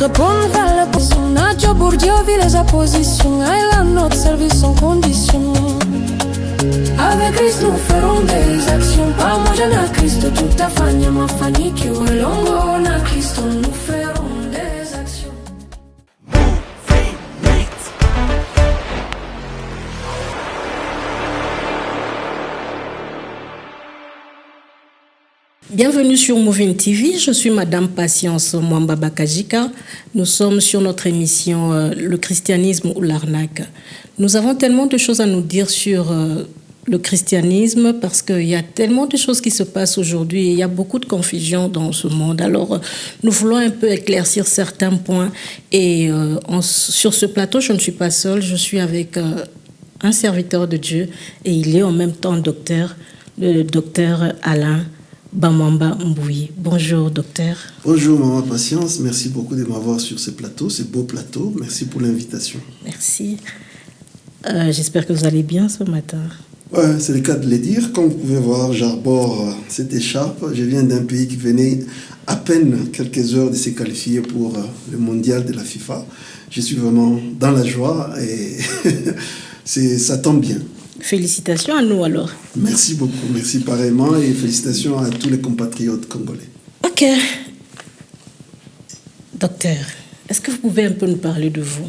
répondre à la position. Nacho Bourdieu vit sa position. Elle a notre service sans condition. Avec Christ nous ferons des actions. Pas moi je n'ai Christ, toute ta famille, ma famille qui est longue. Na Christ nous ferons des actions. Bienvenue sur Moving TV, je suis Madame Patience Mwamba Bakajika. Nous sommes sur notre émission Le christianisme ou l'arnaque. Nous avons tellement de choses à nous dire sur le christianisme parce qu'il y a tellement de choses qui se passent aujourd'hui et il y a beaucoup de confusion dans ce monde. Alors, nous voulons un peu éclaircir certains points et sur ce plateau, je ne suis pas seule, je suis avec un serviteur de Dieu et il est en même temps docteur, le docteur Alain Bamwamba Mbouyi. Bonjour, docteur. Bonjour, maman Patience. Merci beaucoup de m'avoir sur ce plateau, ce beau plateau. Merci pour l'invitation. Merci. J'espère que vous allez bien ce matin. Ouais, c'est le cas de le dire. Comme vous pouvez voir, j'arbore cette écharpe. Je viens d'un pays qui venait à peine quelques heures de se qualifier pour le mondial de la FIFA. Je suis vraiment dans la joie et ça tombe bien. Félicitations à nous alors. Merci beaucoup, merci pareillement et félicitations à tous les compatriotes congolais. Ok. Docteur, est-ce que vous pouvez un peu nous parler de vous?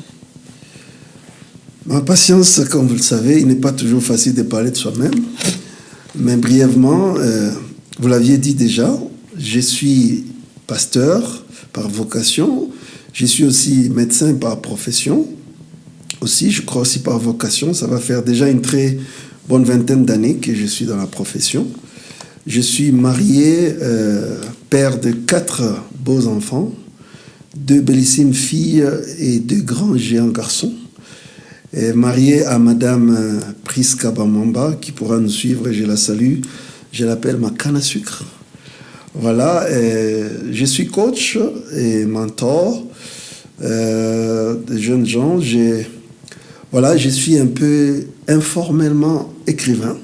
Ma patience, comme vous le savez, il n'est pas toujours facile de parler de soi-même. Mais brièvement, vous l'aviez dit déjà, je suis pasteur par vocation. Je suis aussi médecin par profession. Aussi, je crois aussi par vocation. Ça va faire déjà une très bonne vingtaine d'années que je suis dans la profession. Je suis marié, père de 4 beaux enfants, 2 bellissimes filles et 2 grands géants garçons. Et marié à Madame Priska Bamwamba, qui pourra nous suivre, je la salue. Je l'appelle ma canne à sucre. Voilà, je suis coach et mentor de jeunes gens. Je suis un peu informellement écrivain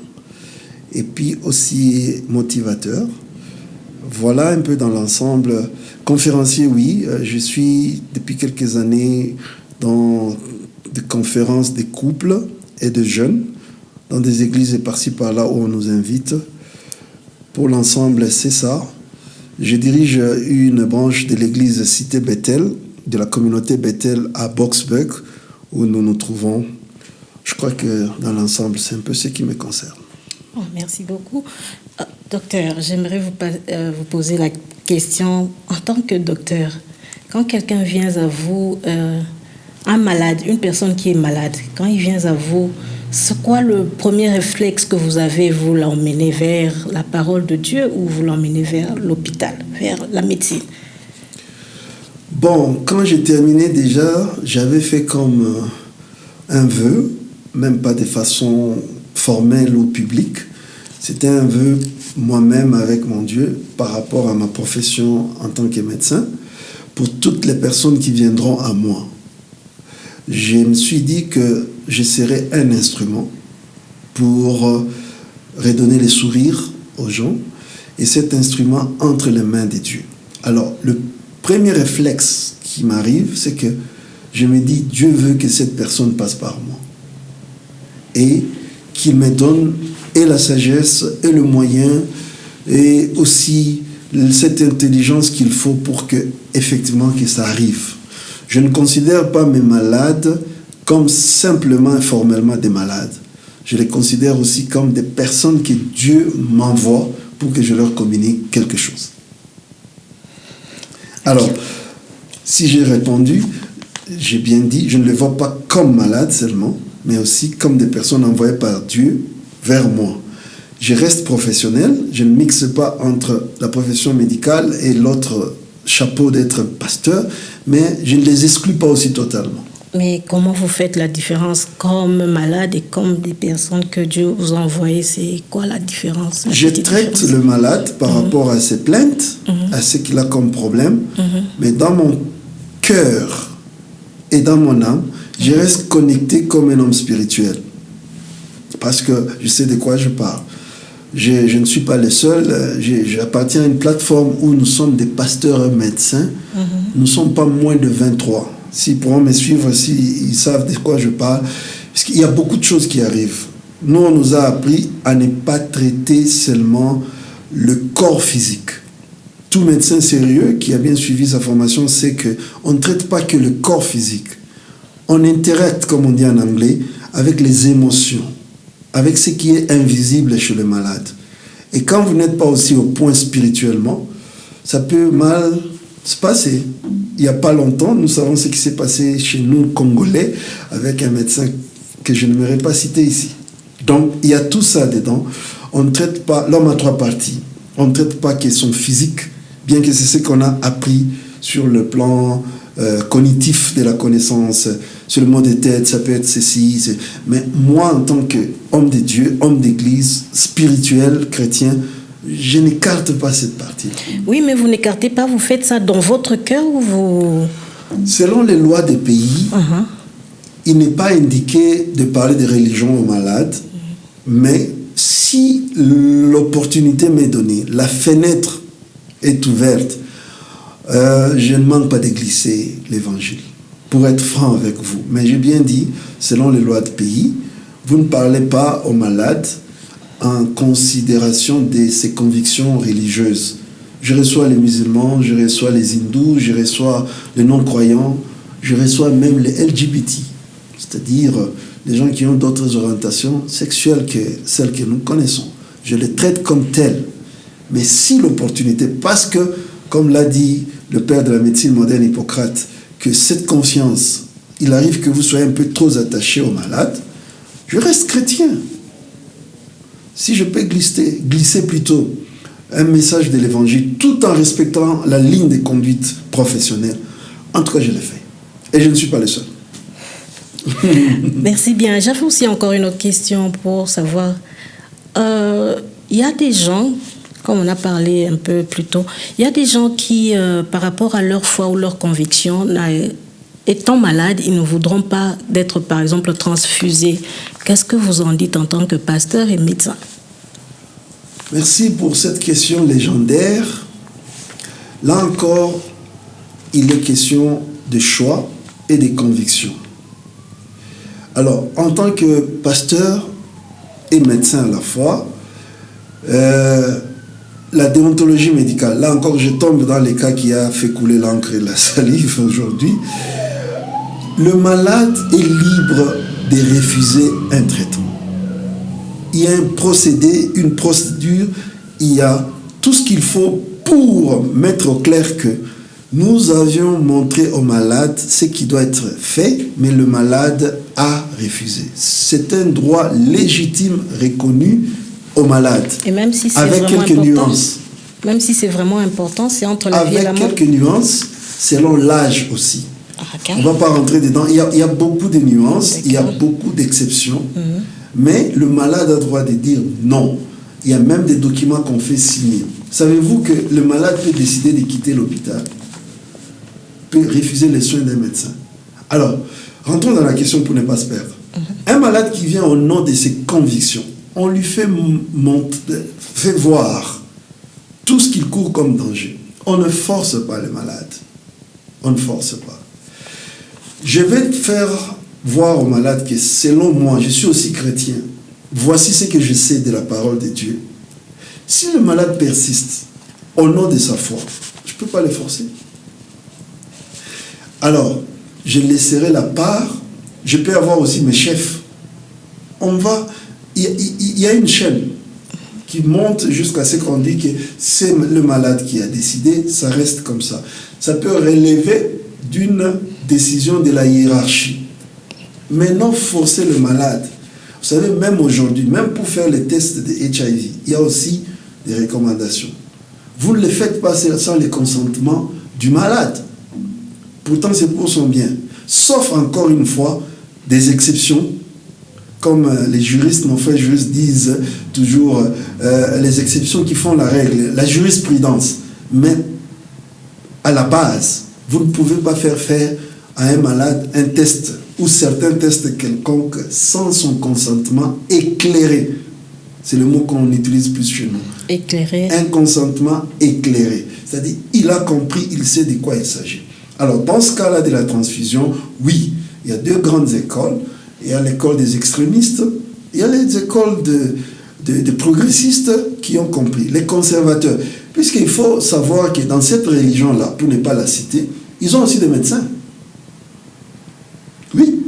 et puis aussi motivateur. Voilà un peu dans l'ensemble. Conférencier, oui. Je suis depuis quelques années dans des conférences des couples et de jeunes, dans des églises par-ci par-là où on nous invite. Pour l'ensemble, c'est ça. Je dirige une branche de l'église Cité Bethel, de la communauté Bethel à Boksburg, où nous nous trouvons. Je crois que dans l'ensemble, c'est un peu ce qui me concerne. Oh, merci beaucoup. Docteur, j'aimerais vous poser la question en tant que docteur. Quand quelqu'un vient à vous, un malade, une personne qui est malade, quand il vient à vous, c'est quoi le premier réflexe que vous avez? Vous l'emmenez vers la parole de Dieu ou vous l'emmenez vers l'hôpital, vers la médecine? Bon, quand j'ai terminé déjà, j'avais fait comme un vœu, même pas de façon formelle ou publique. C'était un vœu moi-même avec mon Dieu par rapport à ma profession en tant que médecin, pour toutes les personnes qui viendront à moi. Je me suis dit que je serais un instrument pour redonner les sourires aux gens, et cet instrument entre les mains de Dieu. Alors, le premier réflexe qui m'arrive, c'est que je me dis, Dieu veut que cette personne passe par moi. Et qu'il me donne et la sagesse, et le moyen, et aussi cette intelligence qu'il faut pour que, effectivement, que ça arrive. Je ne considère pas mes malades comme simplement informellement des malades. Je les considère aussi comme des personnes que Dieu m'envoie pour que je leur communique quelque chose. Alors, si j'ai répondu, j'ai bien dit, je ne les vois pas comme malades seulement, mais aussi comme des personnes envoyées par Dieu vers moi. Je reste professionnel, je ne mixe pas entre la profession médicale et l'autre chapeau d'être pasteur, mais je ne les exclus pas aussi totalement. Mais comment vous faites la différence comme malade et comme des personnes que Dieu vous a envoyées? C'est quoi la différence? Je traite le malade par rapport à ses plaintes, à ce qu'il a comme problème, mais dans mon cœur et dans mon âme, je reste connecté comme un homme spirituel. Parce que je sais de quoi je parle. je ne suis pas le seul. J'appartiens à une plateforme où nous sommes des pasteurs médecins. Nous ne sommes pas moins de 23. S'ils pourront me suivre, s'ils savent de quoi je parle. Parce qu'il y a beaucoup de choses qui arrivent. Nous, on nous a appris à ne pas traiter seulement le corps physique. Tout médecin sérieux qui a bien suivi sa formation sait qu'on ne traite pas que le corps physique. On interacte, comme on dit en anglais, avec les émotions, avec ce qui est invisible chez le malade. Et quand vous n'êtes pas aussi au point spirituellement, ça peut mal se passer. Il n'y a pas longtemps, nous savons ce qui s'est passé chez nous, Congolais, avec un médecin que je n'aimerais pas citer ici. Donc, il y a tout ça dedans. On ne traite pas, l'homme a trois parties. On ne traite pas que son physique, bien que c'est ce qu'on a appris sur le plan cognitif de la connaissance, sur le mot de tête, ça peut être ceci. Mais moi, en tant qu'homme de Dieu, homme d'église, spirituel, chrétien, je n'écarte pas cette partie. Oui, mais vous n'écartez pas, vous faites ça dans votre cœur ou vous... Selon les lois des pays, il n'est pas indiqué de parler de religion aux malades, mais si l'opportunité m'est donnée, la fenêtre est ouverte, je ne manque pas de glisser l'évangile, pour être franc avec vous. Mais j'ai bien dit, selon les lois de pays, vous ne parlez pas aux malades en considération de ses convictions religieuses. Je reçois les musulmans, je reçois les hindous, je reçois les non-croyants, je reçois même les LGBT, c'est-à-dire les gens qui ont d'autres orientations sexuelles que celles que nous connaissons. Je les traite comme tels. Mais si l'opportunité, parce que, comme l'a dit le père de la médecine moderne Hippocrate, que cette confiance, il arrive que vous soyez un peu trop attaché aux malades, je reste chrétien. Si je peux glisser plutôt un message de l'évangile tout en respectant la ligne de conduite professionnelle, en tout cas, je l'ai fait. Et je ne suis pas le seul. Merci bien. J'avais aussi encore une autre question pour savoir. Il y a des gens, comme on a parlé un peu plus tôt, il y a des gens qui, par rapport à leur foi ou leur conviction, étant malades, ils ne voudront pas d'être, par exemple, transfusés. Qu'est-ce que vous en dites en tant que pasteur et médecin? Merci pour cette question légendaire. Là encore, il est question de choix et de convictions. Alors, en tant que pasteur et médecin à la fois, la déontologie médicale, là encore, je tombe dans les cas qui a fait couler l'encre et la salive aujourd'hui. Le malade est libre de refuser un traitement. Il y a un procédé, une procédure, il y a tout ce qu'il faut pour mettre au clair que nous avions montré au malade ce qui doit être fait, mais le malade a refusé. C'est un droit légitime reconnu au malade. Et même si c'est avec vraiment quelques important, nuances. Même si c'est vraiment important, c'est entre la vie et la mort. Avec quelques nuances, selon l'âge aussi. On ne va pas rentrer dedans. Il y a beaucoup de nuances, il y a beaucoup d'exceptions. Mais le malade a le droit de dire non. Il y a même des documents qu'on fait signer. Savez-vous que le malade peut décider de quitter l'hôpital, peut refuser les soins d'un médecin? Alors, rentrons dans la question pour ne pas se perdre. Un malade qui vient au nom de ses convictions, on lui fait voir tout ce qu'il court comme danger. On ne force pas le malade. On ne force pas. Je vais faire voir au malade que selon moi, je suis aussi chrétien. Voici ce que je sais de la parole de Dieu. Si le malade persiste au nom de sa foi, je ne peux pas le forcer. Alors, je laisserai la part. Je peux avoir aussi mes chefs. Il y a une chaîne qui monte jusqu'à ce qu'on dit que c'est le malade qui a décidé, ça reste comme ça. Ça peut relever d'une décision de la hiérarchie. Mais non forcer le malade. Vous savez, même aujourd'hui, même pour faire les tests de HIV, il y a aussi des recommandations. Vous ne les faites pas sans le consentement du malade. Pourtant, c'est pour son bien. Sauf, encore une fois, des exceptions. Comme les juristes, nos frères juristes disent toujours, les exceptions qui font la règle, la jurisprudence. Mais à la base, vous ne pouvez pas faire à un malade un test ou certains tests quelconques sans son consentement éclairé. C'est le mot qu'on utilise plus chez nous. Éclairé. Un consentement éclairé. C'est-à-dire, il a compris, il sait de quoi il s'agit. Alors, dans ce cas-là de la transfusion, oui, il y a deux grandes écoles. Il y a l'école des extrémistes, il y a les écoles de progressistes qui ont compris, les conservateurs. Puisqu'il faut savoir que dans cette religion-là, pour ne pas la citer, ils ont aussi des médecins. Oui,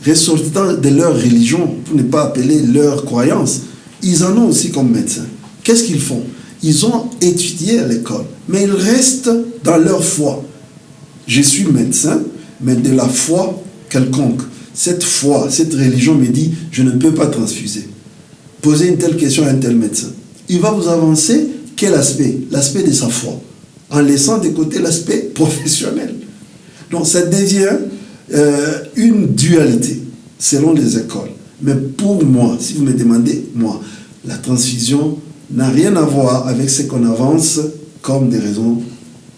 ressortissant de leur religion, pour ne pas appeler leur croyance, ils en ont aussi comme médecins. Qu'est-ce qu'ils font? Ils ont étudié à l'école, mais ils restent dans leur foi. Je suis médecin, mais de la foi quelconque. Cette foi, cette religion me dit, je ne peux pas transfuser. Posez une telle question à un tel médecin. Il va vous avancer quel aspect? L'aspect de sa foi, en laissant de côté l'aspect professionnel. Donc ça devient une dualité selon les écoles. Mais pour moi, si vous me demandez, moi, la transfusion n'a rien à voir avec ce qu'on avance comme des raisons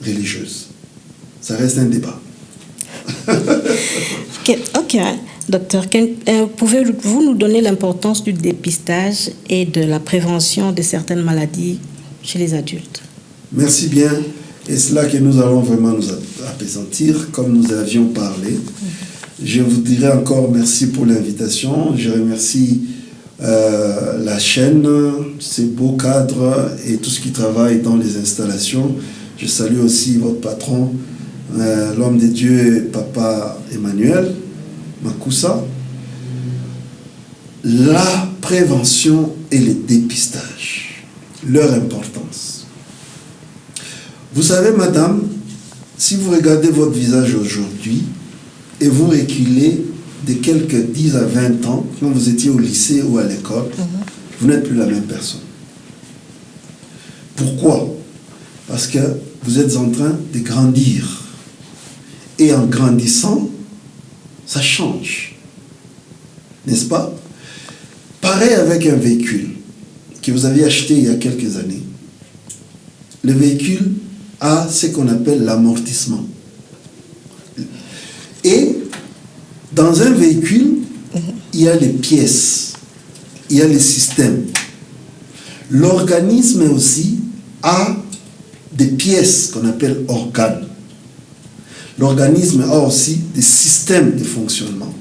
religieuses. Ça reste un débat. Ok, docteur, pouvez-vous nous donner l'importance du dépistage et de la prévention de certaines maladies chez les adultes? Merci bien. Et c'est là que nous allons vraiment nous apaisantir, comme nous avions parlé. Je vous dirai encore merci pour l'invitation. Je remercie la chaîne, ces beaux cadres et tout ce qui travaille dans les installations. Je salue aussi votre patron, l'homme de Dieu, Papa Emmanuel Makusa. La prévention et le dépistage, leur importance. Vous savez, madame, si vous regardez votre visage aujourd'hui et vous reculez de quelques 10 à 20 ans, quand vous étiez au lycée ou à l'école, vous n'êtes plus la même personne. Pourquoi? Parce que vous êtes en train de grandir. Et en grandissant, ça change. N'est-ce pas? Pareil avec un véhicule que vous aviez acheté il y a quelques années. Le véhicule a ce qu'on appelle l'amortissement. Et dans un véhicule, il y a les pièces, il y a les systèmes. L'organisme aussi a des pièces qu'on appelle organes. L'organisme a aussi des systèmes de fonctionnement.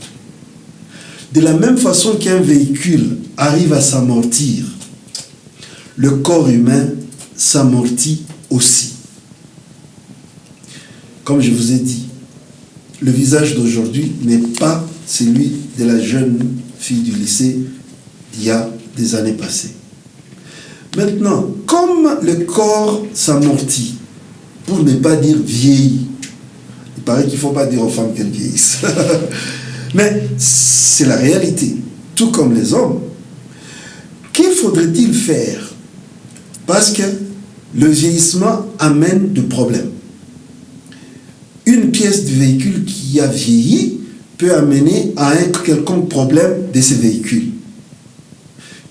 De la même façon qu'un véhicule arrive à s'amortir, le corps humain s'amortit aussi. Comme je vous ai dit, le visage d'aujourd'hui n'est pas celui de la jeune fille du lycée d'il y a des années passées. Maintenant, comme le corps s'amortit, pour ne pas dire vieillit, il paraît qu'il ne faut pas dire aux femmes qu'elles vieillissent. Mais c'est la réalité. Tout comme les hommes. Que faudrait-il faire? Parce que le vieillissement amène des problèmes. Une pièce du véhicule qui a vieilli peut amener à un quelconque problème de ce véhicule.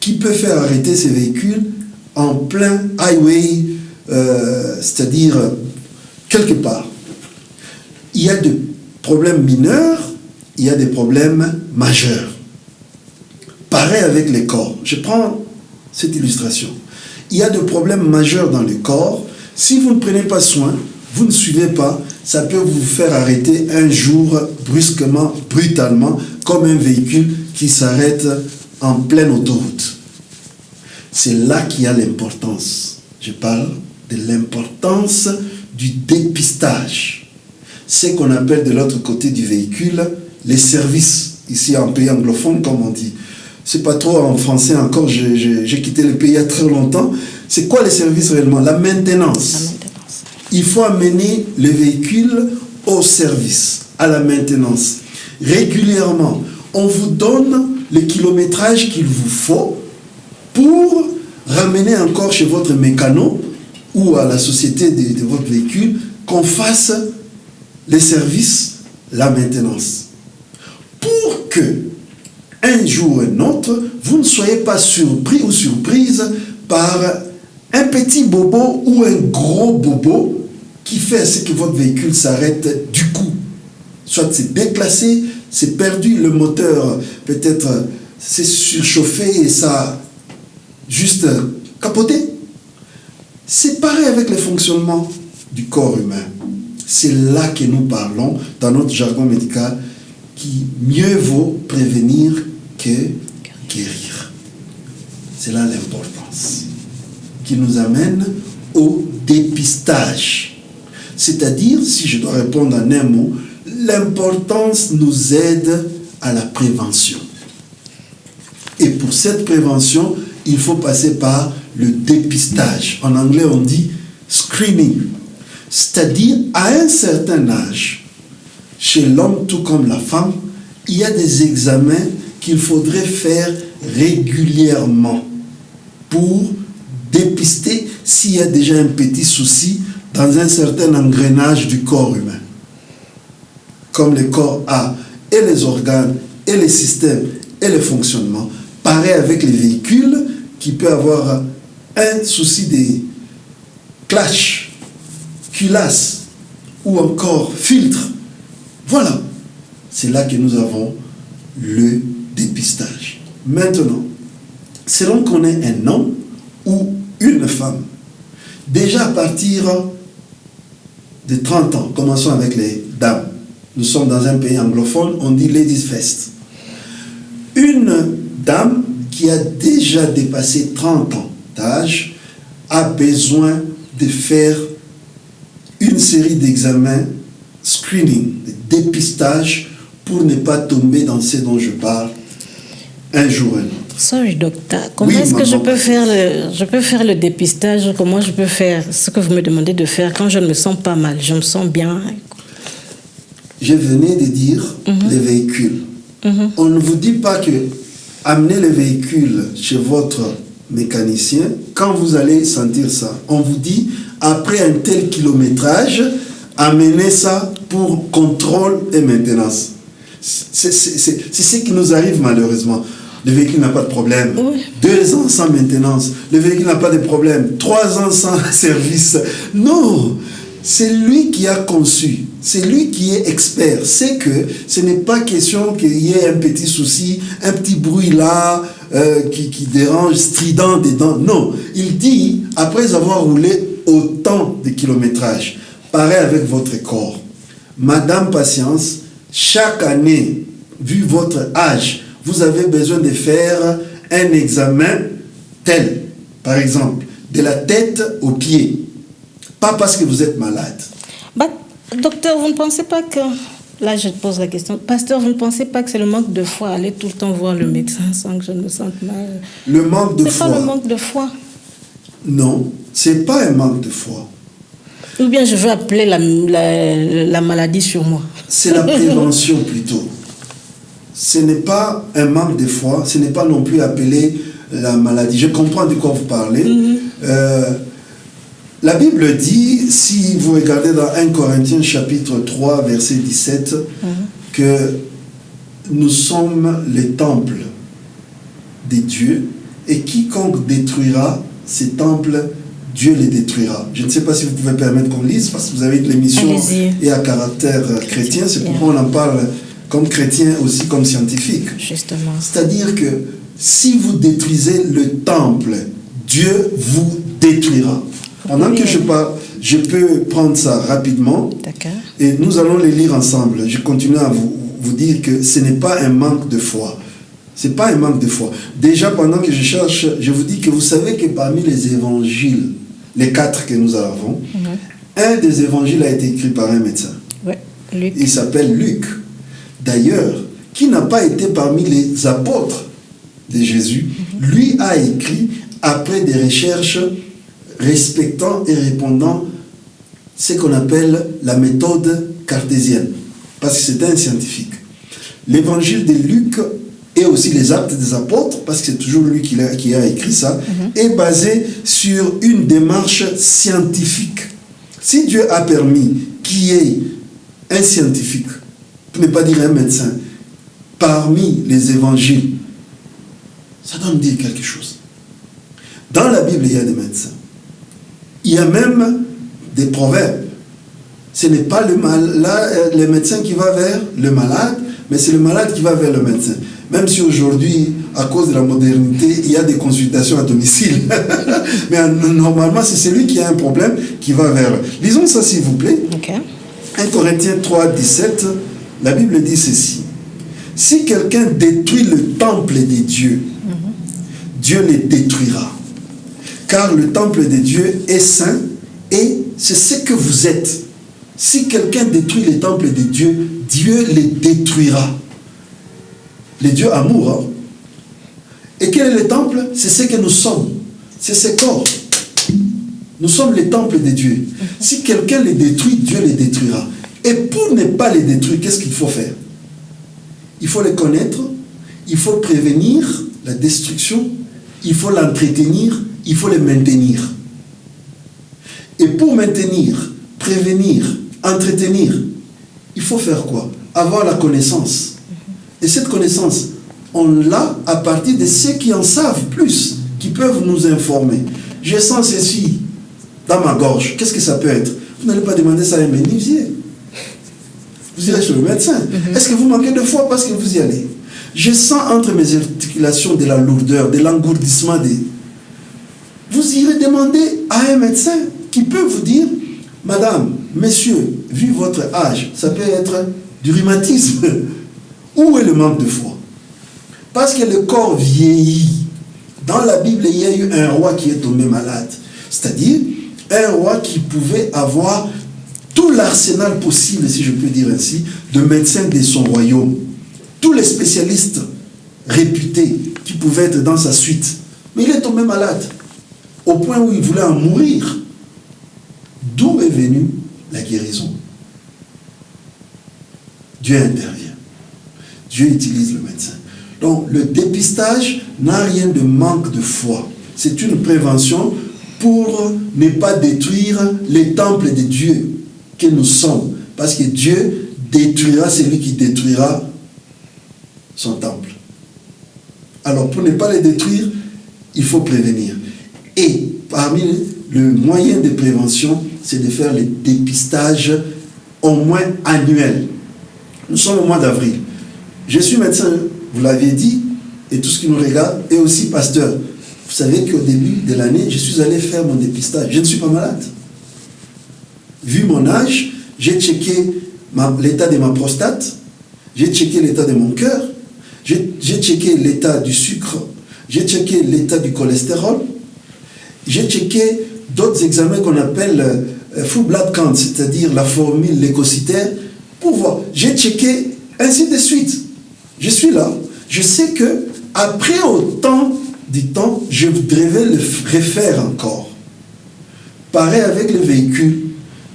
Qui peut faire arrêter ces véhicules en plein highway, c'est-à-dire quelque part. Il y a des problèmes mineurs, il y a des problèmes majeurs. Pareil avec les corps. Je prends cette illustration. Il y a des problèmes majeurs dans le corps. Si vous ne prenez pas soin, vous ne suivez pas, ça peut vous faire arrêter un jour brusquement, brutalement, comme un véhicule qui s'arrête en pleine autoroute. C'est là qu'il y a l'importance. Je parle de l'importance du dépistage. Ce qu'on appelle de l'autre côté du véhicule, les services, ici en pays anglophone comme on dit. C'est pas trop en français encore, j'ai quitté le pays il y a très longtemps. C'est quoi les services réellement? La maintenance. Il faut amener le véhicule au service, à la maintenance. Régulièrement, on vous donne le kilométrage qu'il vous faut pour ramener encore chez votre mécano ou à la société de votre véhicule qu'on fasse les services, la maintenance. Pour que, un jour ou un autre, vous ne soyez pas surpris ou surprise par un petit bobo ou un gros bobo qui fait ce que votre véhicule s'arrête du coup. Soit c'est déclassé, c'est perdu, le moteur peut-être s'est surchauffé et ça juste capoter. C'est pareil avec le fonctionnement du corps humain. C'est là que nous parlons, dans notre jargon médical, qui mieux vaut prévenir que guérir. C'est là l'importance qui nous amène au dépistage. C'est-à-dire, si je dois répondre en un mot, l'importance nous aide à la prévention. Et pour cette prévention, il faut passer par le dépistage. En anglais, on dit screening. C'est-à-dire, à un certain âge, chez l'homme tout comme la femme, il y a des examens qu'il faudrait faire régulièrement pour dépister s'il y a déjà un petit souci dans un certain engrenage du corps humain. Comme le corps a et les organes, et les systèmes, et le fonctionnement. Pareil avec les véhicules, qui peut avoir un souci de clash, culasse, ou encore filtre. Voilà. C'est là que nous avons le dépistage. Maintenant, selon qu'on est un homme ou une femme, déjà à partir de 30 ans, commençons avec les dames. Nous sommes dans un pays anglophone, on dit ladies first. Une dame qui a déjà dépassé 30 ans d'âge a besoin de faire une série d'examens, screening, de dépistage, pour ne pas tomber dans ce dont je parle un jour ou un autre. Sorry, docteur. Comment est-ce que je peux faire le dépistage? Comment je peux faire ce que vous me demandez de faire quand je ne me sens pas mal? Je me sens bien. Je venais de dire les véhicules. On ne vous dit pas que amenez le véhicule chez votre mécanicien quand vous allez sentir ça. On vous dit, après un tel kilométrage, amenez ça pour contrôle et maintenance. C'est ce qui nous arrive malheureusement. Le véhicule n'a pas de problème. Oui. 2 ans sans maintenance. Le véhicule n'a pas de problème. 3 ans sans service. Non, c'est lui qui a conçu. C'est lui qui est expert. C'est que ce n'est pas question qu'il y ait un petit souci, un petit bruit là qui dérange, strident dedans. Non, il dit, après avoir roulé autant de kilométrage, pareil avec votre corps. Madame Patience, chaque année, vu votre âge, vous avez besoin de faire un examen tel, par exemple, de la tête aux pieds. Pas parce que vous êtes malade. Docteur, vous ne pensez pas que... Là, je te pose la question. Pasteur, vous ne pensez pas que c'est le manque de foi, aller tout le temps voir le médecin sans que je me sente mal? Le manque de foi. C'est pas le manque de foi? Non, c'est pas un manque de foi. Ou bien je veux appeler la maladie sur moi. C'est la prévention plutôt. Ce n'est pas un manque de foi, ce n'est pas non plus appeler la maladie. Je comprends de quoi vous parlez. La Bible dit, si vous regardez dans 1 Corinthiens chapitre 3, verset 17, que nous sommes les temples de Dieu et quiconque détruira ces temples, Dieu les détruira. Je ne sais pas si vous pouvez permettre qu'on lise, parce que vous avez une émission et à caractère chrétien, c'est pourquoi on en parle comme chrétien aussi comme scientifique. Justement. C'est-à-dire que si vous détruisez le temple, Dieu vous détruira. Pendant que je parle, je peux prendre ça rapidement. D'accord. Et nous allons les lire ensemble. Je continue à vous dire que ce n'est pas un manque de foi. Ce n'est pas un manque de foi. Déjà, pendant que je cherche, je vous dis que vous savez que parmi les évangiles, les 4 que nous avons, un des évangiles a été écrit par un médecin. Ouais, Luc. Il s'appelle Luc. D'ailleurs, qui n'a pas été parmi les apôtres de Jésus, lui a écrit après des recherches respectant et répondant ce qu'on appelle la méthode cartésienne, parce que c'était un scientifique. L'évangile de Luc et aussi les actes des apôtres, parce que c'est toujours lui qui a écrit ça, est basé sur une démarche scientifique. Si Dieu a permis qu'il y ait un scientifique, pour ne pas dire un médecin, parmi les évangiles, ça doit me dire quelque chose. Dans la Bible, il y a des médecins. Il y a même des proverbes. Ce n'est pas le médecin qui va vers le malade, mais c'est le malade qui va vers le médecin. Même si aujourd'hui, à cause de la modernité, il y a des consultations à domicile. Mais normalement, c'est celui qui a un problème qui va vers eux. Lisons ça, s'il vous plaît. Ok. 1 Corinthiens 3, 17, la Bible dit ceci. Si quelqu'un détruit le temple de Dieu, Dieu les détruira. Car le temple de Dieu est saint et c'est ce que vous êtes. Si quelqu'un détruit le temple de Dieu, Dieu les détruira. Le Dieu amour. Hein? Et quel est le temple? C'est ce que nous sommes. C'est ce corps. Nous sommes les temples de Dieu. Si quelqu'un les détruit, Dieu les détruira. Et pour ne pas les détruire, qu'est-ce qu'il faut faire? Il faut les connaître, il faut prévenir la destruction, il faut l'entretenir, il faut les maintenir. Et pour maintenir, prévenir, entretenir, il faut faire quoi? Avoir la connaissance. Et cette connaissance, on l'a à partir de ceux qui en savent plus, qui peuvent nous informer. Je sens ceci dans ma gorge. Qu'est-ce que ça peut être? Vous n'allez pas demander ça à un menuisier. Vous irez chez le médecin. Est-ce que vous manquez de foi parce que vous y allez? Je sens entre mes articulations de la lourdeur, de l'engourdissement. Vous irez demander à un médecin qui peut vous dire, madame, monsieur, vu votre âge, ça peut être du rhumatisme. Où est le manque de foi? Parce que le corps vieillit. Dans la Bible, il y a eu un roi qui est tombé malade. C'est-à-dire, un roi qui pouvait avoir tout l'arsenal possible, si je peux dire ainsi, de médecins de son royaume. Tous les spécialistes réputés qui pouvaient être dans sa suite. Mais il est tombé malade, au point où il voulait en mourir. D'où est venue la guérison? Dieu intervient. Dieu utilise le médecin. Donc, le dépistage n'a rien de manque de foi. C'est une prévention pour ne pas détruire les temples de Dieu que nous sommes. Parce que Dieu détruira celui qui détruira son temple. Alors, pour ne pas les détruire, il faut prévenir. Et parmi les moyens de prévention, c'est de faire les dépistages au moins annuels. Nous sommes au mois d'avril. Je suis médecin, vous l'aviez dit, et tout ce qui nous regarde, et aussi pasteur. Vous savez qu'au début de l'année, je suis allé faire mon dépistage. Je ne suis pas malade. Vu mon âge, j'ai checké l'état de ma prostate, j'ai checké l'état de mon cœur, j'ai checké l'état du sucre, j'ai checké l'état du cholestérol, j'ai checké d'autres examens qu'on appelle full blood count, c'est-à-dire la formule leucocytaire, pour voir. J'ai checké ainsi de suite. Je suis là. Je sais que après autant de temps, je devrais le refaire encore. Pareil avec le véhicule.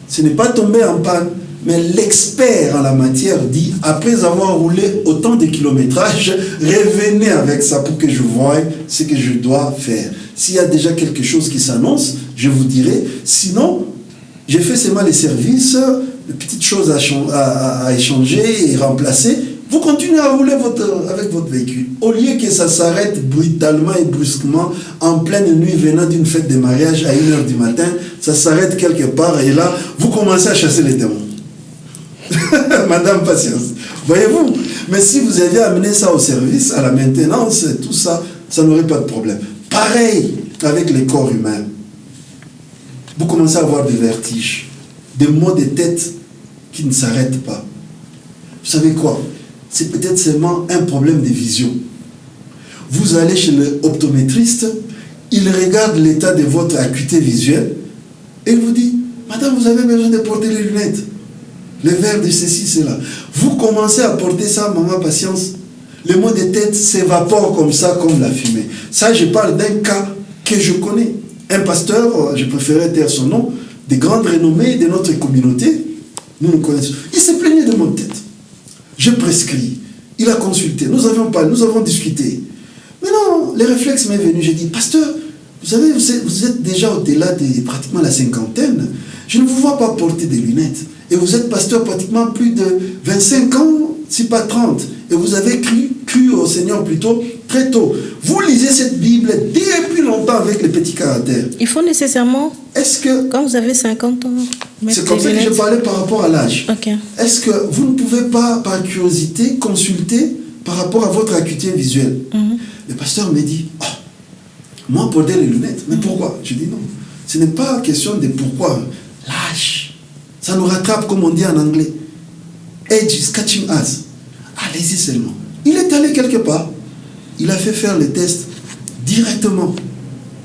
Ce n'est pas tombé en panne, mais l'expert en la matière dit, après avoir roulé autant de kilométrage, revenez avec ça pour que je voie ce que je dois faire. S'il y a déjà quelque chose qui s'annonce, je vous dirai. Sinon, j'ai fait seulement les services, les petites choses à échanger et remplacer. Vous continuez à rouler avec votre véhicule. Au lieu que ça s'arrête brutalement et brusquement, en pleine nuit venant d'une fête de mariage à 1h du matin, ça s'arrête quelque part et là, vous commencez à chasser les démons. Madame Patience, voyez-vous? Mais si vous aviez amené ça au service, à la maintenance, tout ça, ça n'aurait pas de problème. Pareil avec les corps humains. Vous commencez à avoir des vertiges, des maux de tête qui ne s'arrêtent pas. Vous savez quoi? C'est peut-être seulement un problème de vision. Vous allez chez l'optométriste, il regarde l'état de votre acuité visuelle et il vous dit, madame, vous avez besoin de porter les lunettes. Les verres de ceci, cela. Vous commencez à porter ça, maman Patience. Les maux de tête s'évaporent comme ça, comme la fumée. Ça, je parle d'un cas que je connais. Un pasteur, je préférais taire son nom, de grande renommée de notre communauté, nous nous connaissons. Il s'est plaigné de mon tête. Je prescris. Il a consulté. Nous avons parlé, nous avons discuté. Mais non, les réflexes m'est venu. J'ai dit, pasteur, vous savez, vous êtes déjà au-delà de pratiquement la cinquantaine. Je ne vous vois pas porter des lunettes. Et vous êtes pasteur pratiquement plus de 25 ans, si pas 30. Et vous avez cru au Seigneur plutôt très tôt. Vous lisez cette Bible depuis longtemps avec les petits caractères. Il faut nécessairement, quand vous avez 50 ans, c'est comme ça que je parlais par rapport à l'âge. Okay. Est-ce que vous ne pouvez pas, par curiosité, consulter par rapport à votre acuité visuelle? Le Le pasteur me dit, oh, moi porter les lunettes, mais pourquoi? Je dis non, ce n'est pas question de pourquoi. L'âge, ça nous rattrape comme on dit en anglais. Age is catching us. Allez-y seulement. Il est allé quelque part, il a fait faire le test directement.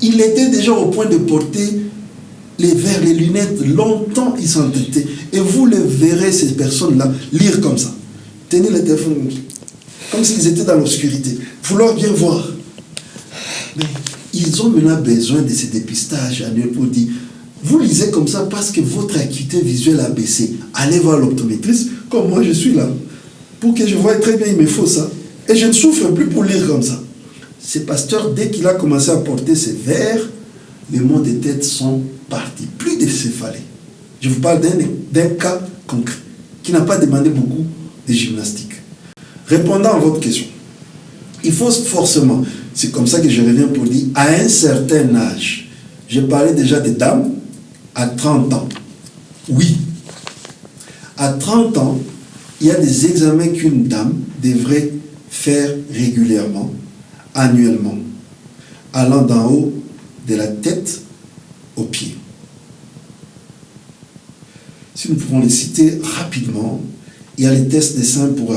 Il était déjà au point de porter les verres, les lunettes, longtemps ils s'entêtaient. Et vous les verrez, ces personnes-là, lire comme ça. Tenir le téléphone, comme s'ils étaient dans l'obscurité. Vouloir bien voir. Mais ils ont maintenant besoin de ces dépistages annuels pour dire, vous lisez comme ça parce que votre acuité visuelle a baissé. Allez voir l'optométriste, comme moi je suis là. Pour que je voie très bien, il me faut ça. Et je ne souffre plus pour lire comme ça. Ce pasteur, dès qu'il a commencé à porter ses verres, les maux de tête sont partis. Plus de céphalée. Je vous parle d'un cas concret qui n'a pas demandé beaucoup de gymnastique. Répondant à votre question, il faut forcément, c'est comme ça que je reviens pour dire, à un certain âge, j'ai parlé déjà des dames, à 30 ans. Oui. À 30 ans, il y a des examens qu'une dame devrait faire régulièrement, annuellement, allant d'en haut de la tête aux pieds. Si nous pouvons les citer rapidement, il y a les tests des seins pour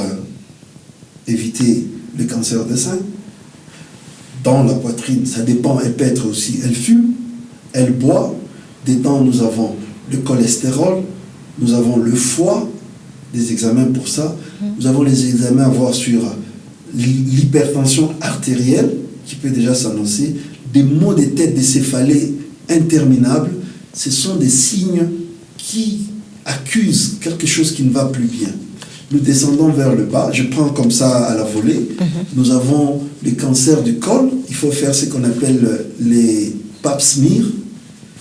éviter le cancer des seins. Dans la poitrine, ça dépend, elle peut être aussi, elle fume, elle boit. Dedans, nous avons le cholestérol, nous avons le foie, des examens pour ça. Nous avons les examens à voir sur l'hypertension artérielle, qui peut déjà s'annoncer, des maux de tête, des céphalées interminables. Ce sont des signes qui accusent quelque chose qui ne va plus bien. Nous descendons vers le bas, je prends comme ça à la volée. Nous avons le cancer du col, il faut faire ce qu'on appelle les pap smear.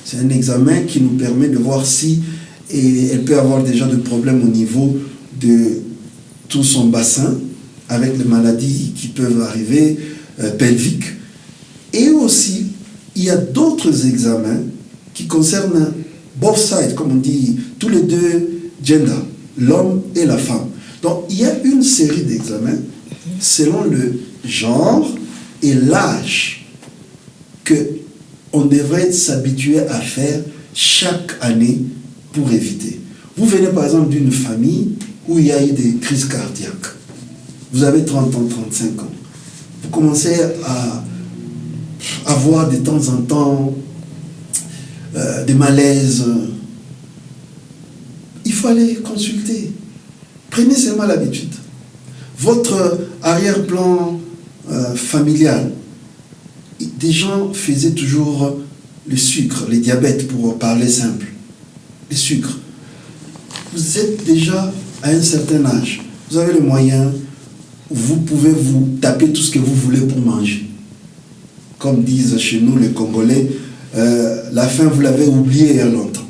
C'est un examen qui nous permet de voir si elle peut avoir déjà des problèmes au niveau de tout son bassin, avec les maladies qui peuvent arriver, pelviques. Et aussi, il y a d'autres examens qui concernent both sides, comme on dit, tous les deux genders, l'homme et la femme. Donc, il y a une série d'examens selon le genre et l'âge que on devrait s'habituer à faire chaque année pour éviter. Vous venez par exemple d'une famille où il y a eu des crises cardiaques. Vous avez 30 ans, 35 ans. Vous commencez à avoir de temps en temps des malaises. Il faut aller consulter. Prenez seulement l'habitude. Votre arrière-plan familial, des gens faisaient toujours le sucre, les diabètes pour parler simple. Le sucre. Vous êtes déjà à un certain âge. Vous avez les moyens, vous pouvez vous taper tout ce que vous voulez pour manger. Comme disent chez nous les Congolais, la faim vous l'avez oublié il y a longtemps.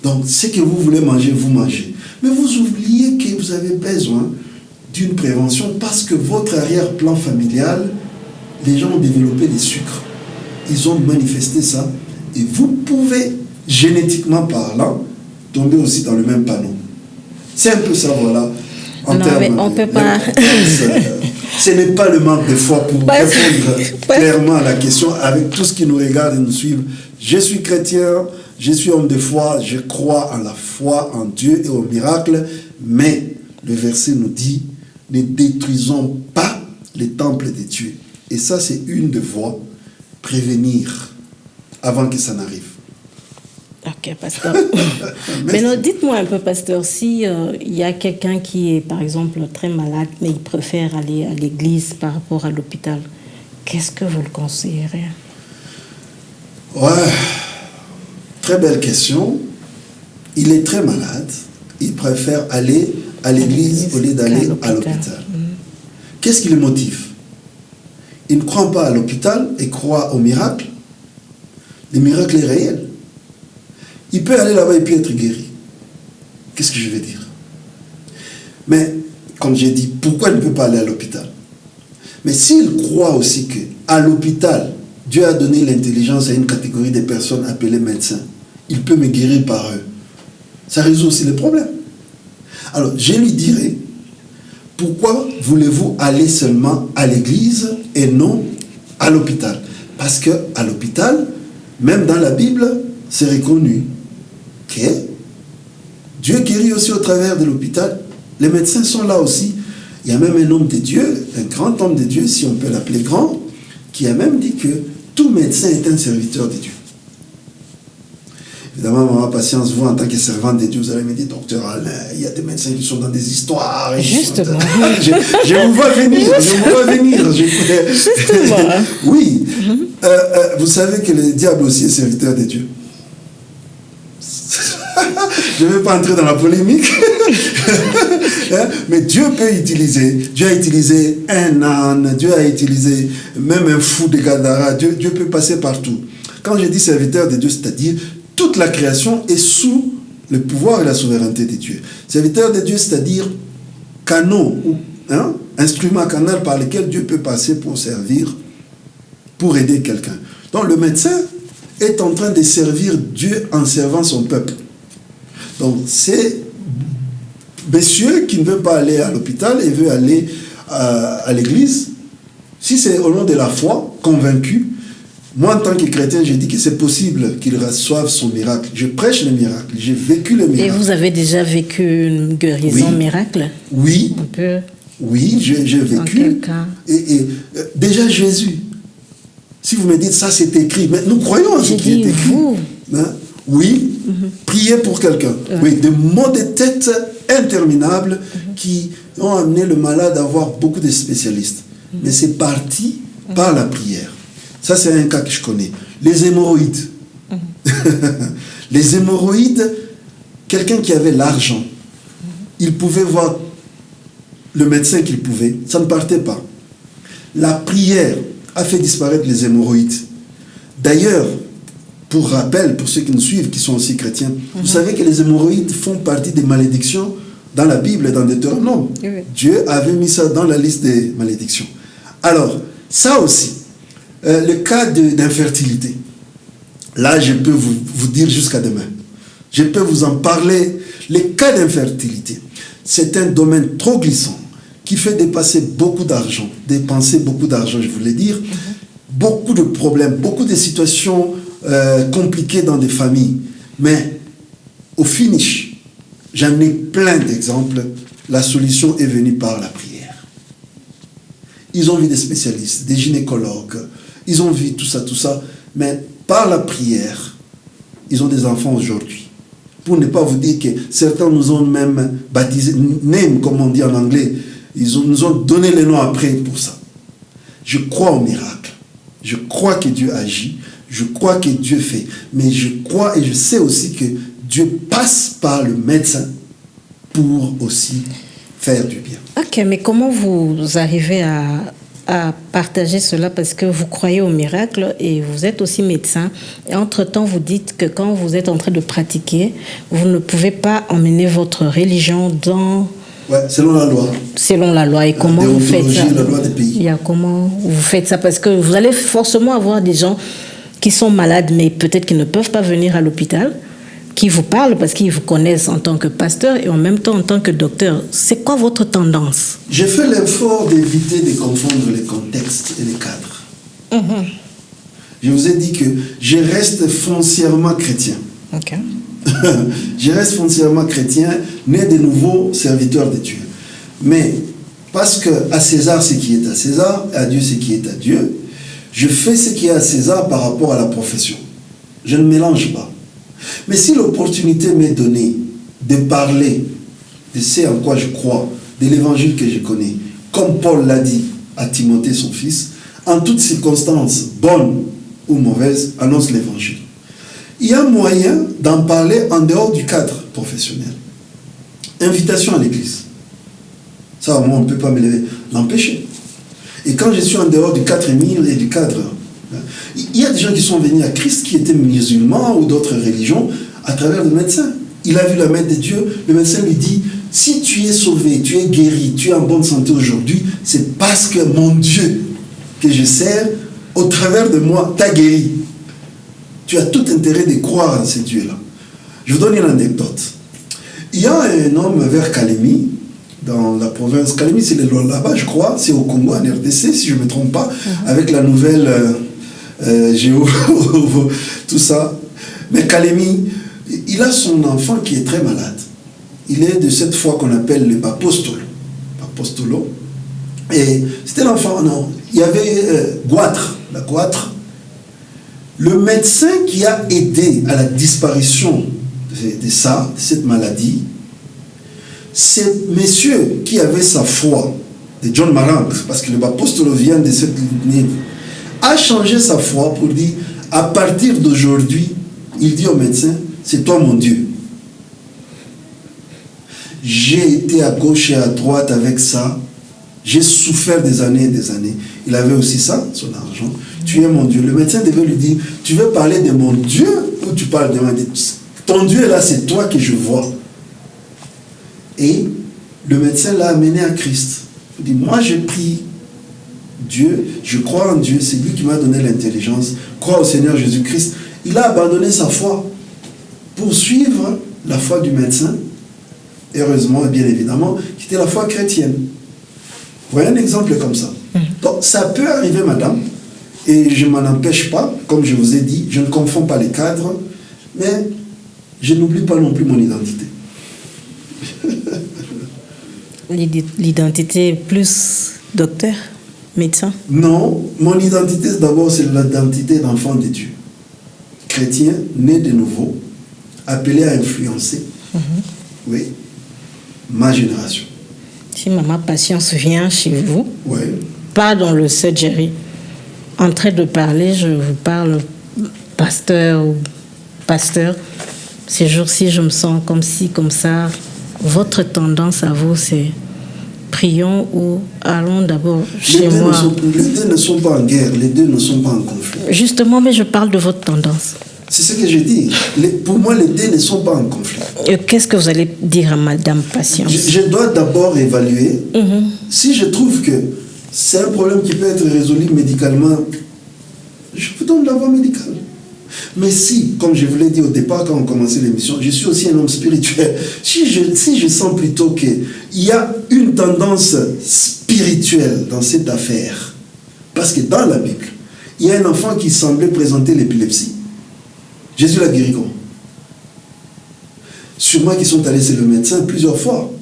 Donc ce que vous voulez manger, vous mangez. Mais vous oubliez que vous avez besoin d'une prévention parce que votre arrière-plan familial, les gens ont développé des sucres. Ils ont manifesté ça. Et vous pouvez, génétiquement parlant, tomber aussi dans le même panneau. C'est un peu ça, voilà. Non, mais on ne peut pas... Ce n'est pas le manque de foi pour répondre clairement à la question avec tout ce qui nous regarde et nous suivent. Je suis chrétien, je suis homme de foi, je crois en la foi, en Dieu et au miracle, mais le verset nous dit, ne détruisons pas les temples de Dieu. Et ça, c'est une des voies, prévenir avant que ça n'arrive. Ok, pasteur. Mais non, dites-moi un peu, pasteur, si il y a quelqu'un qui est, par exemple, très malade, mais il préfère aller à l'église par rapport à l'hôpital, qu'est-ce que vous le conseillerez? Ouais, très belle question. Il est très malade, il préfère aller à l'église au lieu d'aller à l'hôpital. Qu'est-ce qui le motive? Il ne croit pas à l'hôpital et croit au miracle. Le miracle est réel. Il peut aller là-bas et puis être guéri. Qu'est-ce que je veux dire? Mais, comme j'ai dit, pourquoi il ne peut pas aller à l'hôpital? Mais s'il croit aussi qu'à l'hôpital, Dieu a donné l'intelligence à une catégorie de personnes appelées médecins, il peut me guérir par eux. Ça résout aussi les problèmes. Alors, je lui dirais, pourquoi voulez-vous aller seulement à l'église et non à l'hôpital. Parce qu'à l'hôpital, même dans la Bible, c'est reconnu que Dieu guérit aussi au travers de l'hôpital. Les médecins sont là aussi. Il y a même un homme de Dieu, un grand homme de Dieu, si on peut l'appeler grand, qui a même dit que tout médecin est un serviteur de Dieu. Évidemment, maman Patience, vous, en tant que servante de Dieu, vous allez me dire, docteur Alain, il y a des médecins qui sont dans des histoires. Justement. Je vous vois venir, Justement. Oui. Vous savez que le diable aussi est serviteur de Dieu. Je ne vais pas entrer dans la polémique. Mais Dieu peut utiliser. Dieu a utilisé un âne, Dieu a utilisé même un fou de Gadara. Dieu peut passer partout. Quand je dis serviteur de Dieu, c'est-à-dire toute la création est sous le pouvoir et la souveraineté de Dieu. Serviteur de Dieu, c'est-à-dire canaux, instrument canal par lequel Dieu peut passer pour servir, pour aider quelqu'un. Donc le médecin est en train de servir Dieu en servant son peuple. Donc c'est monsieur qui ne veut pas aller à l'hôpital et veut aller à l'église. Si c'est au nom de la foi, convaincu, moi en tant que chrétien, je dis que c'est possible qu'il reçoive son miracle. Je prêche le miracle, j'ai vécu le miracle. Et vous avez déjà vécu une guérison miracle? Oui. Un peu. Oui, j'ai vécu. Et déjà Jésus, si vous me dites ça, c'est écrit, mais nous croyons en ce qui est écrit. Vous. Oui, prier pour quelqu'un. Oui, des maux de tête interminables qui ont amené le malade à avoir beaucoup de spécialistes. Mais c'est parti par la prière. Ça, c'est un cas que je connais. Les hémorroïdes. Les hémorroïdes, quelqu'un qui avait l'argent, il pouvait voir le médecin qu'il pouvait, ça ne partait pas. La prière a fait disparaître les hémorroïdes. D'ailleurs, pour rappel, pour ceux qui nous suivent, qui sont aussi chrétiens, vous savez que les hémorroïdes font partie des malédictions dans la Bible et dans Deutéronome. Oui. Dieu avait mis ça dans la liste des malédictions. Alors, ça aussi, le cas d'infertilité, là, je peux vous dire jusqu'à demain. Je peux vous en parler. Les cas d'infertilité, c'est un domaine trop glissant qui fait dépenser beaucoup d'argent, je voulais dire, beaucoup de problèmes, beaucoup de situations compliquées dans des familles. Mais au finish, j'en ai plein d'exemples. La solution est venue par la prière. Ils ont vu des spécialistes, des gynécologues, ils ont vu tout ça, mais par la prière, ils ont des enfants aujourd'hui. Pour ne pas vous dire que certains nous ont même baptisé, name comme on dit en anglais, nous ont donné les noms après pour ça. Je crois au miracle. Je crois que Dieu agit. Je crois que Dieu fait. Mais je crois et je sais aussi que Dieu passe par le médecin pour aussi faire du bien. Ok, mais comment vous arrivez à partager cela, parce que vous croyez au miracle et vous êtes aussi médecin. Et entre-temps, vous dites que quand vous êtes en train de pratiquer, vous ne pouvez pas emmener votre religion dans... Oui, selon la loi. Selon la loi. Et comment vous faites ça? La loi des pays. Comment vous faites ça? Parce que vous allez forcément avoir des gens qui sont malades, mais peut-être qu'ils ne peuvent pas venir à l'hôpital, qui vous parlent parce qu'ils vous connaissent en tant que pasteur et en même temps en tant que docteur. C'est quoi votre tendance? J'ai fait l'effort d'éviter de confondre les contextes et les cadres. Je vous ai dit que je reste foncièrement chrétien. Ok. Je reste foncièrement chrétien, né de nouveau serviteur de Dieu. Mais parce que à César ce qui est à César, à Dieu ce qui est à Dieu, je fais ce qui est à César par rapport à la profession. Je ne mélange pas. Mais si l'opportunité m'est donnée de parler de ce en quoi je crois, de l'évangile que je connais, comme Paul l'a dit à Timothée, son fils, en toutes circonstances, bonnes ou mauvaises, annonce l'évangile. Il y a moyen d'en parler en dehors du cadre professionnel. Invitation à l'église. Ça, moi, on ne peut pas me l'empêcher. Et quand je suis en dehors du cadre et du cadre, il y a des gens qui sont venus à Christ qui étaient musulmans ou d'autres religions à travers le médecin. Il a vu la main de Dieu, le médecin lui dit, si tu es sauvé, tu es guéri, tu es en bonne santé aujourd'hui, c'est parce que mon Dieu que je sers, au travers de moi, t'a guéri. Tu as tout intérêt de croire en ce Dieu-là. Je vous donne une anecdote. Il y a un homme vers Calémie dans la province. Kalemi, c'est là-bas, je crois. C'est au Congo, en RDC, si je ne me trompe pas, avec la nouvelle géo, tout ça. Mais Kalemi, il a son enfant qui est très malade. Il est de cette foi qu'on appelle le Bapostolo. Et c'était l'enfant, non. Il y avait la goitre. Le médecin qui a aidé à la disparition de cette maladie, c'est monsieur qui avait sa foi, de John Marang, parce que le Bapostolo vient de cette lignée, a changé sa foi pour dire, à partir d'aujourd'hui, il dit au médecin, c'est toi mon Dieu. J'ai été à gauche et à droite avec ça. J'ai souffert des années et des années. Il avait aussi ça, son argent. Tu es mon Dieu. Le médecin devait lui dire, tu veux parler de mon Dieu ou tu parles de mon Dieu? Ton Dieu est là, c'est toi que je vois. Et le médecin l'a amené à Christ. Il dit, moi j'ai pris Dieu, je crois en Dieu, c'est lui qui m'a donné l'intelligence. Crois au Seigneur Jésus-Christ. Il a abandonné sa foi pour suivre la foi du médecin. Heureusement et bien évidemment, qui était la foi chrétienne. Vous voyez un exemple comme ça. Donc ça peut arriver, madame, et je ne m'en empêche pas, comme je vous ai dit, je ne confonds pas les cadres, mais je n'oublie pas non plus mon identité. L'identité plus docteur, médecin? Non, mon identité d'abord c'est l'identité d'enfant de Dieu. Chrétien, né de nouveau, appelé à influencer. Oui. Ma génération. Si Maman Patience vient chez vous, oui. Pas dans le surgery, en train de parler, je vous parle pasteur ou pasteur, ces jours-ci je me sens comme ci, comme ça. Votre tendance à vous c'est prions ou allons d'abord chez moi. Les deux ne sont pas en guerre, les deux ne sont pas en conflit. Justement, mais je parle de votre tendance. C'est ce que je dis. Pour moi, les deux ne sont pas en conflit. Qu'est-ce que vous allez dire à Madame Patience? Je dois d'abord évaluer. Si je trouve que c'est un problème qui peut être résolu médicalement, je vous donne la voie médicale. Mais si, comme je vous l'ai dit au départ quand on commençait l'émission, je suis aussi un homme spirituel. Si je sens plutôt qu'il y a une tendance spirituelle dans cette affaire, parce que dans la Bible, il y a un enfant qui semblait présenter l'épilepsie. Jésus l'a guéri comment? Sûrement qu'ils sont allés chez le médecin plusieurs fois.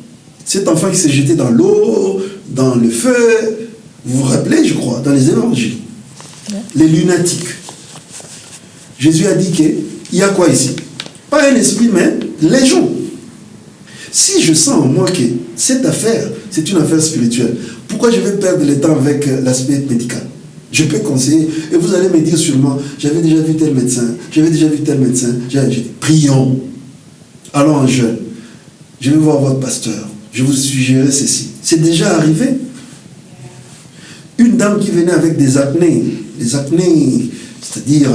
Cet enfant qui s'est jeté dans l'eau, dans le feu, vous vous rappelez, je crois, dans les évangiles. Les lunatiques. Jésus a dit qu'il y a quoi ici? Pas un esprit, mais légion. Si je sens en moi que cette affaire, c'est une affaire spirituelle, pourquoi je vais perdre le temps avec l'aspect médical? Je peux conseiller, et vous allez me dire sûrement, j'avais déjà vu tel médecin, prions, allons en jeûne, je vais voir votre pasteur, je vous suggérerai ceci. C'est déjà arrivé. Une dame qui venait avec des acnés, c'est-à-dire,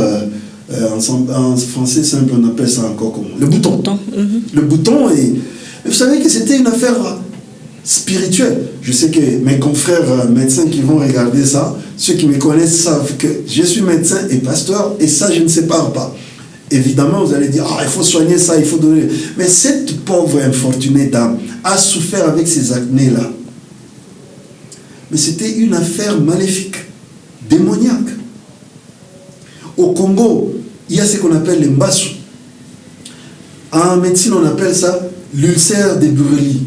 en français simple, on appelle ça encore comment? Le bouton. Le bouton, et vous savez que c'était une affaire spirituelle. Je sais que mes confrères médecins qui vont regarder ça, ceux qui me connaissent savent que je suis médecin et pasteur, et ça, je ne sépare pas. Évidemment, vous allez dire, il faut soigner ça, il faut donner. Mais cette pauvre infortunée dame a souffert avec ces acnés-là. Mais c'était une affaire maléfique, démoniaque. Au Congo, il y a ce qu'on appelle les mbassou. En médecine, on appelle ça l'ulcère des Bureli.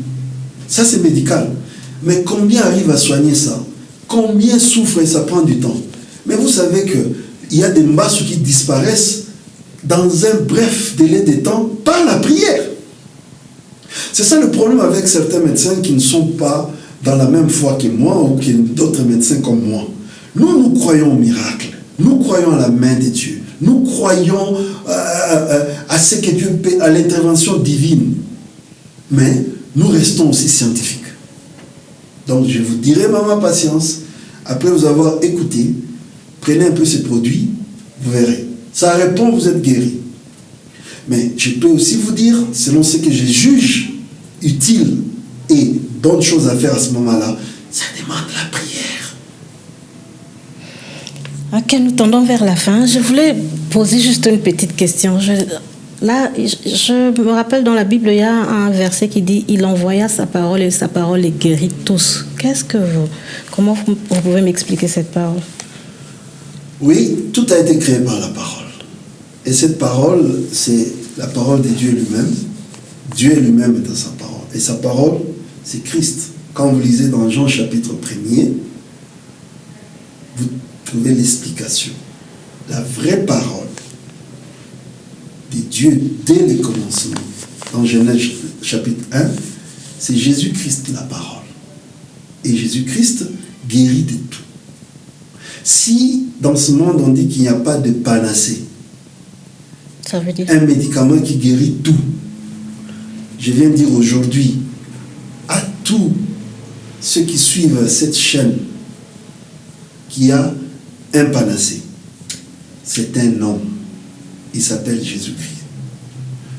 Ça, c'est médical. Mais combien arrive à soigner ça? Combien souffre et ça prend du temps? Mais vous savez qu'il y a des mbassou qui disparaissent dans un bref délai de temps par la prière. C'est ça le problème avec certains médecins qui ne sont pas dans la même foi que moi ou que d'autres médecins comme moi. Nous croyons au miracle. Nous croyons à la main de Dieu. Nous croyons à ce que Dieu peut, à l'intervention divine. Mais nous restons aussi scientifiques. Donc je vous dirai, Maman Patience, après vous avoir écouté, prenez un peu ces produits, vous verrez. Ça répond, vous êtes guéri. Mais je peux aussi vous dire, selon ce que je juge utile et bonne chose à faire à ce moment-là, ça demande la prière. Ok, nous tendons vers la fin. Je voulais poser juste une petite question. Là, je me rappelle dans la Bible, il y a un verset qui dit « Il envoya sa parole et sa parole les guérit tous ». Comment vous pouvez m'expliquer cette parole? Oui, tout a été créé par la parole. Et cette parole, c'est la parole de Dieu lui-même. Dieu lui-même est dans sa parole. Et sa parole, c'est Christ. Quand vous lisez dans Jean chapitre 1er, vous trouvez l'explication. La vraie parole de Dieu dès le commencement, dans Genèse chapitre 1, c'est Jésus-Christ la parole. Et Jésus-Christ guérit de tout. Si dans ce monde on dit qu'il n'y a pas de panacée, ça veut dire un médicament qui guérit tout, je viens de dire aujourd'hui à tous ceux qui suivent cette chaîne qu'il y a un panacée. C'est un homme. Il s'appelle Jésus-Christ.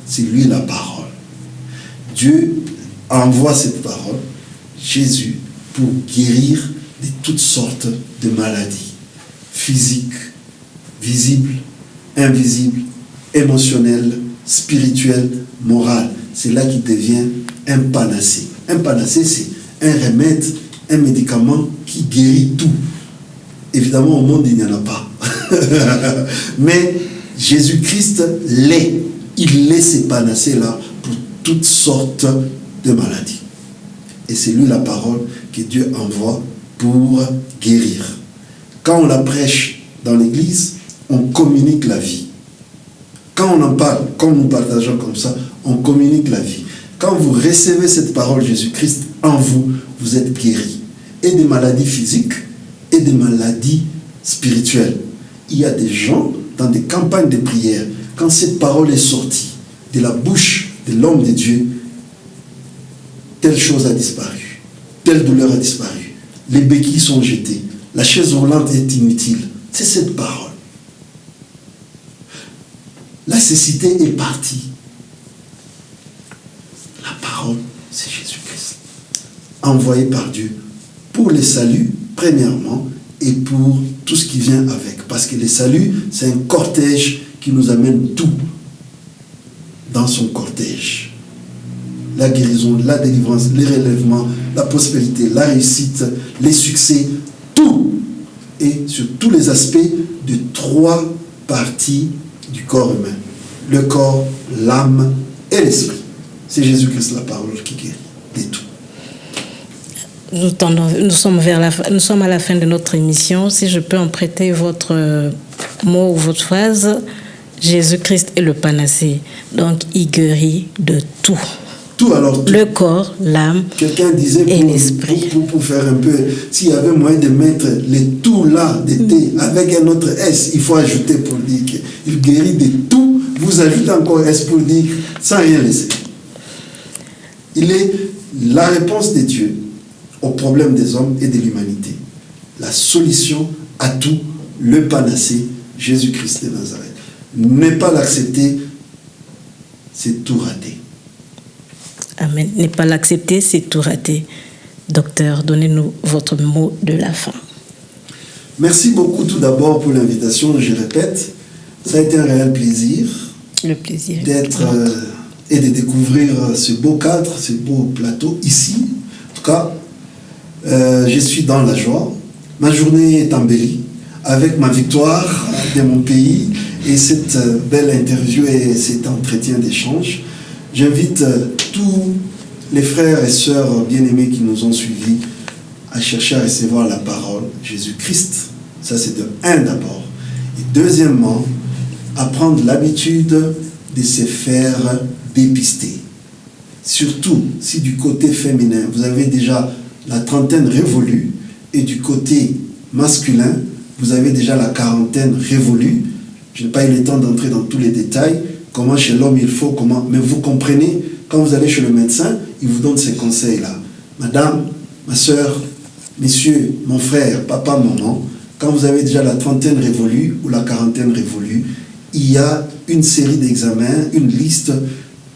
C'est lui la parole. Dieu envoie cette parole, Jésus, pour guérir de toutes sortes de maladies physiques, visibles, invisibles, émotionnelles, spirituelles, morales. C'est là qu'il devient un panacée. Un panacée, c'est un remède, un médicament qui guérit tout. Évidemment, au monde, il n'y en a pas. Mais Jésus-Christ l'est. Il est ces panacées-là pour toutes sortes de maladies. Et c'est lui la parole que Dieu envoie pour guérir. Quand on la prêche dans l'église, on communique la vie. Quand on en parle, comme nous partageons comme ça, on communique la vie. Quand vous recevez cette parole Jésus-Christ en vous, vous êtes guéri. Et des maladies physiques et des maladies spirituelles. Il y a des gens dans des campagnes de prière, quand cette parole est sortie de la bouche de l'homme de Dieu, telle chose a disparu, telle douleur a disparu, les béquilles sont jetées, la chaise roulante est inutile. C'est cette parole. La cécité est partie. La parole, c'est Jésus-Christ, envoyé par Dieu pour le salut, premièrement, et pour tout ce qui vient avec. Parce que le salut, c'est un cortège qui nous amène tout dans son cortège. La guérison, la délivrance, les relèvements, la prospérité, la réussite, les succès, tout. Et sur tous les aspects de 3 parties du corps humain. Le corps, l'âme et l'esprit. C'est Jésus-Christ la parole qui guérit de tout. Nous sommes à la fin de notre émission. Si je peux emprunter votre mot ou votre phrase, Jésus-Christ est le panacée. Donc, il guérit de tout. Tout, alors tout. Le corps, l'âme et l'esprit. Pour faire un peu, s'il y avait moyen de mettre les tout là de T avec un autre S, il faut ajouter pour dire qu'il guérit de tout. Vous ajoutez encore S pour dire sans rien laisser. Il est la réponse de Dieu aux problèmes des hommes et de l'humanité. La solution à tout, le panacée, Jésus-Christ de Nazareth. Ne pas l'accepter, c'est tout raté. Amen. Ne pas l'accepter, c'est tout raté. Docteur, donnez-nous votre mot de la fin. Merci beaucoup tout d'abord pour l'invitation. Je répète, ça a été un réel plaisir. Le plaisir d'être et de découvrir ce beau cadre, ce beau plateau ici. En tout cas, je suis dans la joie. Ma journée est embellie avec ma victoire de mon pays et cette belle interview et cet entretien d'échange. J'invite tous les frères et sœurs bien-aimés qui nous ont suivis à chercher à recevoir la parole Jésus-Christ. Ça, c'est de 1 d'abord. Et deuxièmement, à prendre l'habitude de se faire dépister. Surtout si du côté féminin, vous avez déjà la trentaine révolue et du côté masculin, vous avez déjà la quarantaine révolue. Je n'ai pas eu le temps d'entrer dans tous les détails. Comment chez l'homme il faut, comment... Mais vous comprenez, quand vous allez chez le médecin, il vous donne ces conseils-là. Madame, ma soeur, messieurs, mon frère, papa, maman, quand vous avez déjà la trentaine révolue ou la quarantaine révolue, il y a une série d'examens, une liste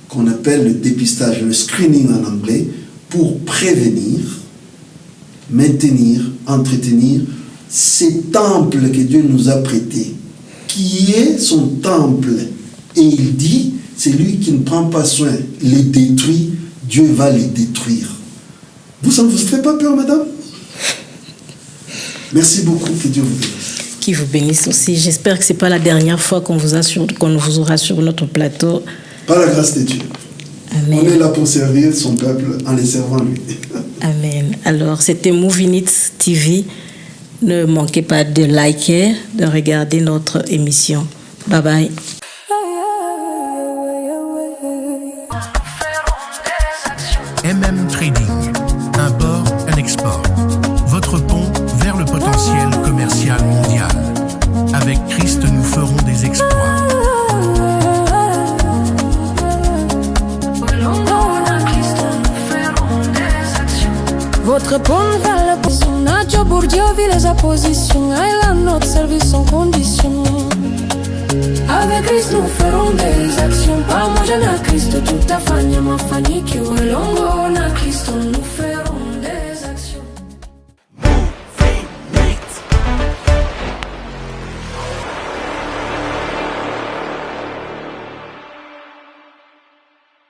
qu'on appelle le dépistage, le screening en anglais, pour prévenir, maintenir, entretenir ces temples que Dieu nous a prêtés, qui est son temple. Et il dit, celui qui ne prend pas soin, les détruit, Dieu va les détruire. Ça ne vous fait pas peur, madame? Merci beaucoup, que Dieu vous bénisse. Qui vous bénisse aussi. J'espère que ce n'est pas la dernière fois qu'on vous aura sur notre plateau. Par la grâce de Dieu. Amen. On est là pour servir son peuple en les servant lui. Amen. Alors, c'était Movinits TV. Ne manquez pas de liker, de regarder notre émission. Bye bye. Trading, import and export. Votre pont vers le potentiel commercial mondial. Avec Christ, nous ferons des exploits. Votre pont vers le position, Nacho Bourdio vile sa position, elle a notre service sans condition. Avec Christ nous ferons des actions, pas moi je n'ai Christ, tout à fait, ma famille qui est longo.